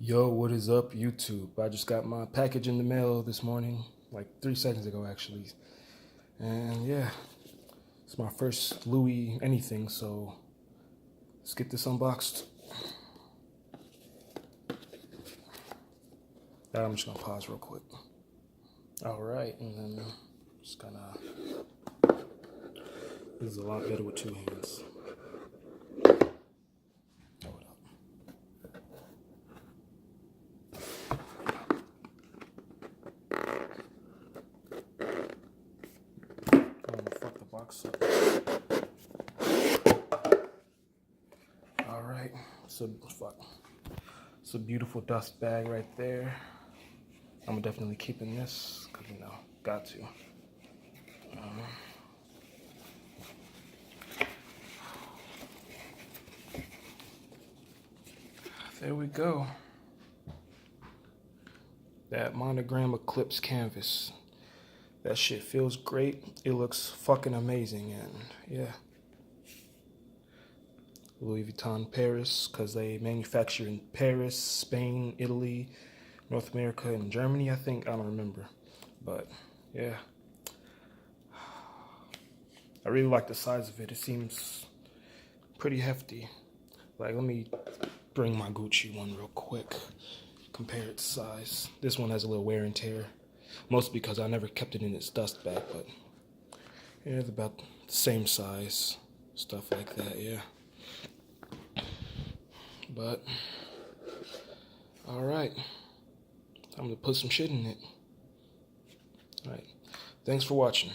Yo, what is up, YouTube? I just got my package in the mail this morning, like 3 seconds ago, actually. And yeah, it's my first Louis anything, so let's get this unboxed. I'm just gonna pause real quick. All right, and then just gonna. This is a lot better with two hands. Hold up. I'm gonna fuck the box up. All right, so it's a beautiful dust bag right there. I'm definitely keeping this because got to. There we go. That Monogram Eclipse canvas. That shit feels great. It looks fucking amazing, and yeah. Louis Vuitton Paris, because they manufacture in Paris, Spain, Italy, North America, and Germany, I think. I don't remember. But yeah. I really like the size of it. It seems pretty hefty. Like, let me bring my Gucci one real quick. Compare its size. This one has a little wear and tear. Mostly because I never kept it in its dust bag, but yeah, it's about the same size. Stuff like that, yeah. But, alright. I'm gonna put some shit in it. Alright. Thanks for watching.